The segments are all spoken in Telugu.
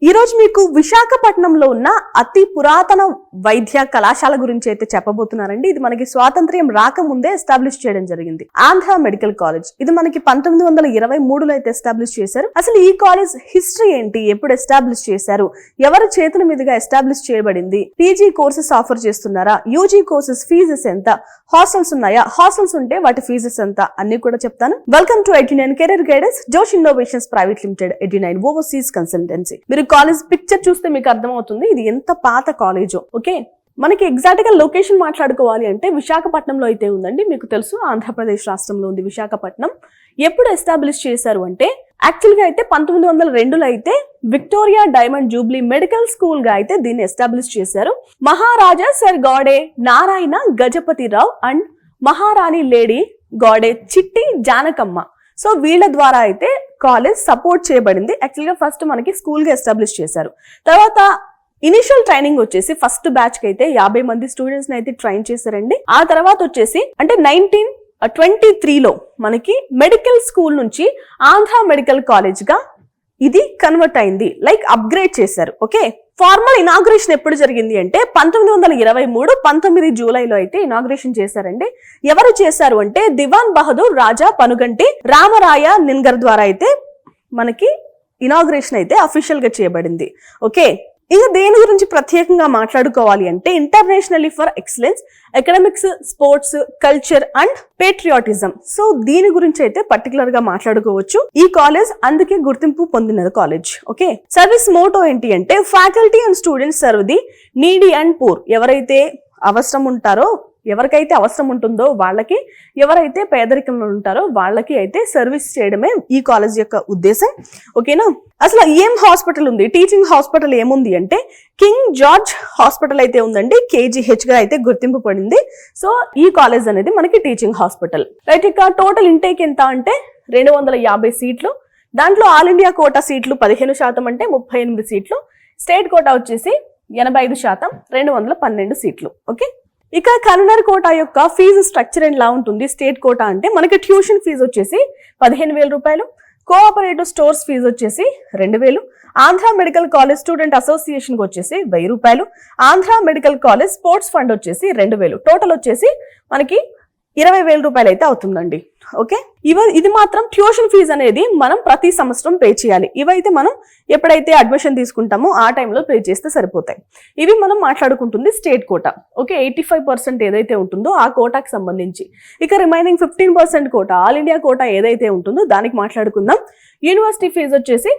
ఈ రోజు మీకు విశాఖపట్నంలో ఉన్న అతి పురాతన వైద్య కళాశాల గురించి అయితే చెప్పబోతున్నారండి. ఇది మనకి స్వాతంత్ర్యం రాకముందే ఎస్టాబ్లిష్ చేయడం జరిగింది. Andhra medical college. ఇది మనకి 1923లో అయితే ఎస్టాబ్లిష్ చేశారు. అసలు ఈ కాలేజ్ హిస్టరీ ఏంటి, ఎప్పుడు ఎస్టాబ్లిష్ చేశారు, ఎవరి చేతుల మీదుగా ఎస్టాబ్లిష్ చేయబడింది, పీజీ కోర్సెస్ ఆఫర్ చేస్తున్నారా, యూజీ కోర్సెస్ ఫీజెస్ ఎంత, హాస్టల్స్ ఉన్నాయా, హాస్టల్స్ ఉంటే వాటి ఫీజెస్ ఎంత అన్ని కూడా చెప్తాను. వెల్కమ్ టు 89 కెరీర్ గైడెన్స్, జోష్ innovations private limited, 89 overseas consultancy. మీరు కాలేజ్ పిక్చర్ చూస్తే మీకు అర్థమవుతుంది ఇది ఎంత పాత కాలేజో. ఓకే, మనకి ఎగ్జాక్ట్ గా లొకేషన్ మాట్లాడుకోవాలి అంటే విశాఖపట్నంలో అయితే ఉందండి. మీకు తెలుసు ఆంధ్రప్రదేశ్ రాష్ట్రంలో ఉంది విశాఖపట్నం. ఎప్పుడు ఎస్టాబ్లిష్ చేశారు అంటే యాక్చువల్ గా అయితే 1902లో అయితే Victoria diamond Jubilee medical school గా అయితే దీన్ని ఎస్టాబ్లిష్ చేశారు. మహారాజా సర్ గాడే నారాయణ గజపతిరావు అండ్ మహారాణి లేడీ గాడే చిట్టి జానకమ్మ, సో వీళ్ళ ద్వారా అయితే కాలేజ్ సపోర్ట్ చేయబడింది. యాక్చువల్గా ఫస్ట్ మనకి స్కూల్ గా ఎస్టాబ్లిష్ చేశారు. తర్వాత ఇనిషియల్ ట్రైనింగ్ వచ్చేసి ఫస్ట్ బ్యాచ్ కి అయితే 50 మంది స్టూడెంట్స్ అయితే ట్రైన్ చేశారండి. ఆ తర్వాత వచ్చేసి అంటే 1923లో మనకి మెడికల్ స్కూల్ నుంచి ఆంధ్ర మెడికల్ కాలేజ్ గా ఇది కన్వర్ట్ అయింది, లైక్ అప్గ్రేడ్ చేశారు. ఓకే, ఫార్మల్ ఇనాగ్రేషన్ ఎప్పుడు జరిగింది అంటే 1923 19 జూలైలో అయితే ఇనాగ్రేషన్ చేశారండి. ఎవరు చేశారు అంటే దివాన్ బహదూర్ రాజా పనుగంటి రామరాయ నిన్గర్ ద్వారా అయితే మనకి ఇనాగ్రేషన్ అయితే అఫీషియల్ గా చేయబడింది. ఓకే, ఇక దేని గురించి ప్రత్యేకంగా మాట్లాడుకోవాలి అంటే internationally for excellence academics, sports, culture and patriotism. So దీని గురించి అయితే పర్టికులర్ గా మాట్లాడుకోవచ్చు. ఈ కాలేజ్ అందుకే గుర్తింపు పొందినది కాలేజ్. ఓకే, సర్వీస్ మోటో ఏంటి అంటే faculty and students serve the needy and poor. ఎవరైతే అవసరం ఉంటారో, ఎవరికైతే అవసరం ఉంటుందో వాళ్ళకి, ఎవరైతే పేదరికంలో ఉంటారో వాళ్ళకి అయితే సర్వీస్ చేయడమే ఈ కాలేజ్ యొక్క ఉద్దేశం. ఓకేనా, అసలు ఏం హాస్పిటల్ ఉంది, టీచింగ్ హాస్పిటల్ ఏముంది అంటే కింగ్ జార్జ్ హాస్పిటల్ అయితే ఉందండి. KGH గా అయితే గుర్తింపు పడింది. సో ఈ కాలేజ్ అనేది మనకి టీచింగ్ హాస్పిటల్. రైట్, ఇక టోటల్ ఇంటేక్ ఎంత అంటే 250 సీట్లు. దాంట్లో ఆల్ ఇండియా కోటా సీట్లు 15% అంటే 38 సీట్లు. స్టేట్ కోటా వచ్చేసి 85%, 212 సీట్లు. ఓకే, ఇక కన్వీనర్ కోటా యొక్క ఫీజు స్ట్రక్చర్ ఎలా ఉంటుంది. స్టేట్ కోటా అంటే మనకి ట్యూషన్ ఫీజు వచ్చేసి 15,000 రూపాయలు, కోఆపరేటివ్ స్టోర్స్ ఫీజు వచ్చేసి 2,000, Andhra medical college student association కి వచ్చేసి 1,000 రూపాయలు, Andhra medical college sports fund వచ్చేసి 2,000, టోటల్ వచ్చేసి మనకి 20,000 రూపాయలు అయితే అవుతుందండి. ఓకే, ఇది మాత్రం ట్యూషన్ ఫీజు అనేది మనం ప్రతి సంవత్సరం పే చేయాలి. ఇవైతే మనం ఎప్పుడైతే అడ్మిషన్ తీసుకుంటామో ఆ టైంలో పే చేస్తే సరిపోతాయి. ఇవి మనం మాట్లాడుకుంటుంది స్టేట్ కోటా. ఓకే, 85% ఏదైతే ఉంటుందో ఆ కోటాకి సంబంధించి. ఇక remaining 15% quota all India quota ఏదైతే ఉంటుందో దానికి మాట్లాడుకుందాం. యూనివర్సిటీ ఫీజు వచ్చేసి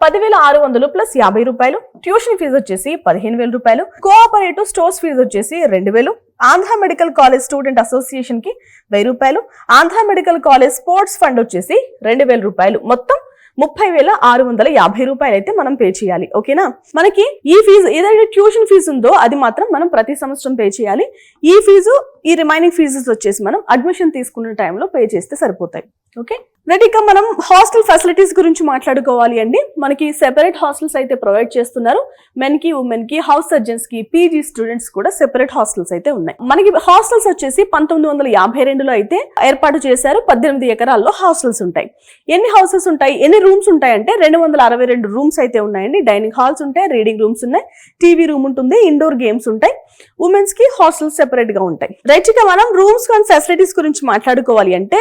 10,600 ప్లస్ 50 రూపాయలు, ట్యూషన్ ఫీజు వచ్చేసి 15,000 రూపాయలు, కోఆపరేటివ్ స్టోర్స్ ఫీజు వచ్చేసి 2,000, Andhra medical college student association కి 1,000 రూపాయలు, Andhra medical college sports fund వచ్చేసి 2,000 రూపాయలు, మొత్తం 30,650 రూపాయలు అయితే మనం పే చేయాలి. ఓకేనా, మనకి ఈ ఫీజు ఏదైతే ట్యూషన్ ఫీజు ఉందో అది మాత్రం మనం ప్రతి సంవత్సరం పే చేయాలి. ఈ ఫీజు, ఈ రిమైనింగ్ ఫీజెస్ వచ్చేసి మనం అడ్మిషన్ తీసుకున్న టైంలో పే చేస్తే సరిపోతాయి. ఓకే, ఇక మనం హాస్టల్ ఫెసిలిటీస్ గురించి మాట్లాడుకోవాలి అండి. మనకి సెపరేట్ హాస్టల్స్ అయితే ప్రొవైడ్ చేస్తున్నారు. మెన్ కి, ఉమెన్ కి, హౌస్ సర్జన్స్ కి, పీజీ స్టూడెంట్స్ కూడా సెపరేట్ హాస్టల్స్ అయితే ఉన్నాయి. మనకి హాస్టల్స్ వచ్చేసి 1952లో అయితే ఏర్పాటు చేశారు. 18 ఎకరాల్లో హాస్టల్స్ ఉంటాయి. ఎన్ని హౌసెస్ ఉంటాయి, ఎన్ని రూమ్స్ ఉంటాయి అంటే 262 రూమ్స్ అయితే ఉన్నాయండి. డైనింగ్ హాల్స్ ఉంటాయి, రీడింగ్ రూమ్స్ ఉన్నాయి, టీవీ రూమ్ ఉంటుంది, ఇండోర్ గేమ్స్ ఉంటాయి. ఉమెన్స్ కి హాస్టల్స్ సెపరేట్ గా ఉంటాయి. రైట్, ఇక మనం రూమ్స్ అండ్ ఫెసిలిటీస్ గురించి మాట్లాడుకోవాలి అంటే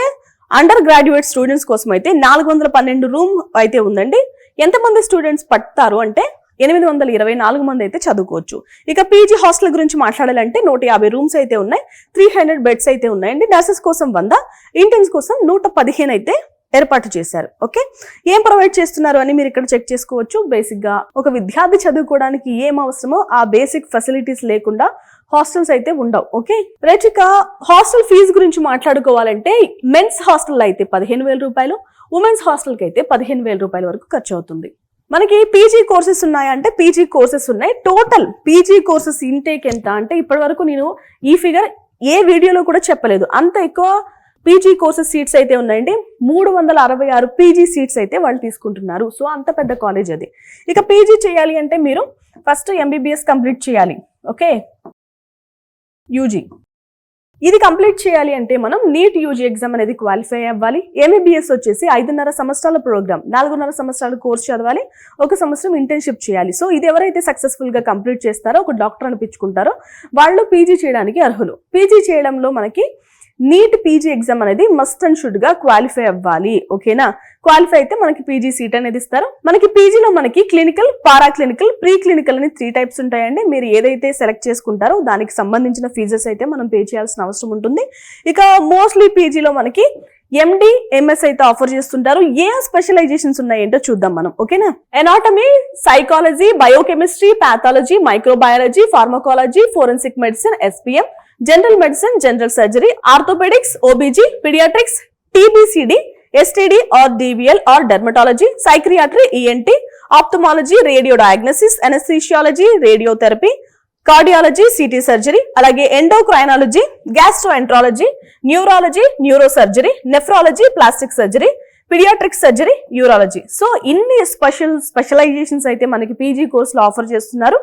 అండర్ గ్రాడ్యుయేట్ స్టూడెంట్స్ కోసం అయితే 412 రూమ్ అయితే ఉందండి. ఎంతమంది స్టూడెంట్స్ పడతారు అంటే 824 మంది అయితే చదువుకోవచ్చు. ఇక పీజీ హాస్టల్ గురించి మాట్లాడాలంటే 150 రూమ్స్ అయితే ఉన్నాయి, 300 బెడ్స్ అయితే ఉన్నాయండి. నర్సెస్ కోసం 100, ఇంటర్న్స్ కోసం 115 అయితే ఏర్పాటు చేశారు. ఓకే, ఏం ప్రొవైడ్ చేస్తున్నారు అని మీరు ఇక్కడ చెక్ చేసుకోవచ్చు. బేసిక్ గా ఒక విద్యార్థి చదువుకోవడానికి ఏం అవసరమో ఆ బేసిక్ ఫెసిలిటీస్ లేకుండా హాస్టల్స్ అయితే ఉండవు. ఓకే, రైట్, ఇక హాస్టల్ ఫీజు గురించి మాట్లాడుకోవాలంటే మెన్స్ హాస్టల్ అయితే 15,000 రూపాయలు, ఉమెన్స్ హాస్టల్ కి అయితే 15,000 రూపాయల వరకు ఖర్చు అవుతుంది. మనకి పీజీ కోర్సెస్ ఉన్నాయంటే పీజీ కోర్సెస్ ఉన్నాయి. టోటల్ పీజీ కోర్సెస్ ఇంటేక్ ఎంత అంటే ఇప్పటి వరకు నేను ఈ ఫిగర్ ఏ వీడియోలో కూడా చెప్పలేదు. అంత ఎక్కువ పీజీ కోర్సెస్ సీట్స్ అయితే ఉన్నాయండి. 366 పీజీ సీట్స్ అయితే వాళ్ళు తీసుకుంటున్నారు. సో అంత పెద్ద కాలేజ్ అది. ఇక పీజీ చేయాలి అంటే మీరు ఫస్ట్ MBBS కంప్లీట్ చేయాలి. ఓకే, యూజీ ఇది కంప్లీట్ చేయాలి అంటే మనం నీట్ యూజీ ఎగ్జామ్ అనేది క్వాలిఫై అవ్వాలి. MBBS వచ్చేసి 5.5 సంవత్సరాల ప్రోగ్రామ్, 4.5 సంవత్సరాల కోర్స్ చదవాలి, 1 సంవత్సరం ఇంటర్న్షిప్ చేయాలి. సో ఇది ఎవరైతే సక్సెస్ఫుల్ గా కంప్లీట్ చేస్తారో, ఒక డాక్టర్ అనిపించుకుంటారో వాళ్ళు పీజీ చేయడానికి అర్హులు. పీజీ చేయడంలో మనకి నీట్ పీజీ ఎగ్జామ్ అనేది మస్ట్ అండ్ షుడ్ గా క్వాలిఫై అవ్వాలి. ఓకేనా? క్వాలిఫై అయితే మనకి పీజీ సీట్ అనేది ఇస్తారు. మనకి పీజీలో మనకి క్లినికల్, పారా క్లినికల్, ప్రీ క్లినికల్ అని 3 టైప్స్ ఉంటాయండి. మీరు ఏదైతే సెలెక్ట్ చేసుకుంటారో దానికి సంబంధించిన ఫీజెస్ అయితే మనం పే చేయాల్సిన అవసరం ఉంటుంది. ఇక మోస్ట్లీ పీజీలో మనకి MD, MS అయితే ఆఫర్ చేస్తుంటారు. ఏ స్పెషలైజేషన్స్ ఉన్నాయంటో చూద్దాం మనం. ఓకేనా? Anatomy, psychology, biochemistry, pathology, microbiology, pharmacology, forensic medicine, SPM, general medicine, general surgery, orthopaedics, OBG, paediatrics, TBCD, STD or DVL or dermatology, psychiatry, ENT, ophthalmology, radio diagnosis, anesthesiology, radiotherapy, cardiology, CT surgery, అలాగే endocrinology, gastroenterology, neurology, neurosurgery, nephrology, plastic surgery, paediatric surgery, urology. So ఇన్ని స్పెషలైజేషన్స్ అయితే మనకి పీజీ కోర్సులో ఆఫర్ చేస్తున్నారు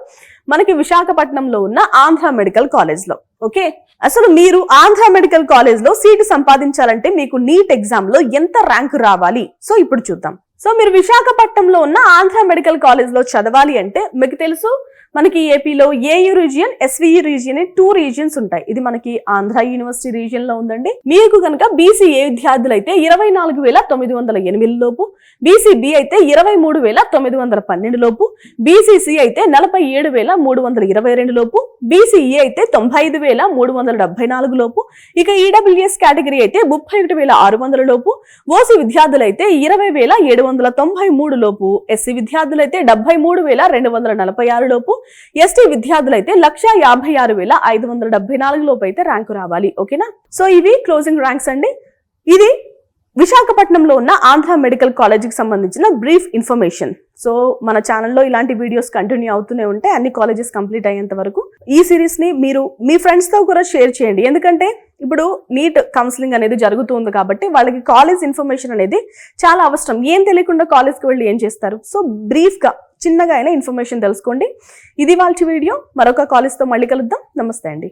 మనకి విశాఖపట్నంలో ఉన్న ఆంధ్ర మెడికల్ కాలేజ్ లో. ఓకే, అసలు మీరు ఆంధ్ర మెడికల్ కాలేజ్ లో సీటు సంపాదించాలంటే మీకు నీట్ ఎగ్జామ్ లో ఎంత ర్యాంక్ రావాలి? సో ఇప్పుడు చూద్దాం. సో మీరు విశాఖపట్నంలో ఉన్న ఆంధ్ర మెడికల్ కాలేజ్ లో చదవాలి అంటే మీకు తెలుసు మనకి ఏపీలో AU region, SVU region 2 regions ఉంటాయి. ఇది మనకి ఆంధ్ర యూనివర్సిటీ రీజియన్ లో ఉందండి. మీకు కనుక BCA విద్యార్థులు అయితే 24,908 లోపు, BCB అయితే 23,912 లోపు, BCC అయితే 47,322 లోపు, BCE అయితే 95,374 లోపు, ఇక EWS కేటగిరీ అయితే 31,600 లోపు, OC విద్యార్థులు అయితే 20,793 లోపు, SC విద్యార్థులు అయితే 73,246 లోపు, ST విద్యార్థులు అయితే 1,56,574 లోపు అయితే ర్యాంకు రావాలి. ఓకేనా? సో ఇవి క్లోజింగ్ ర్యాంక్స్ అండి. ఇది విశాఖపట్నంలో ఉన్న ఆంధ్ర మెడికల్ కాలేజీకి సంబంధించిన బ్రీఫ్ ఇన్ఫర్మేషన్. సో మన ఛానల్లో ఇలాంటి వీడియోస్ కంటిన్యూ అవుతూనే ఉంటాయి అన్ని కాలేజెస్ కంప్లీట్ అయ్యేంత వరకు. ఈ సిరీస్ ని మీరు మీ ఫ్రెండ్స్ తో కూడా షేర్ చేయండి. ఎందుకంటే ఇప్పుడు నీట్ కౌన్సిలింగ్ అనేది జరుగుతుంది కాబట్టి వాళ్ళకి కాలేజ్ ఇన్ఫర్మేషన్ అనేది చాలా అవసరం. ఏం తెలియకుండా కాలేజ్కి వెళ్ళి ఏం చేస్తారు? సో బ్రీఫ్ గా చిన్నగా అయినా ఇన్ఫర్మేషన్ తెలుసుకోండి. ఇది వాళ్ళ వీడియో. మరొక కాలేజ్తో మళ్ళీ కలుద్దాం. నమస్తే అండి.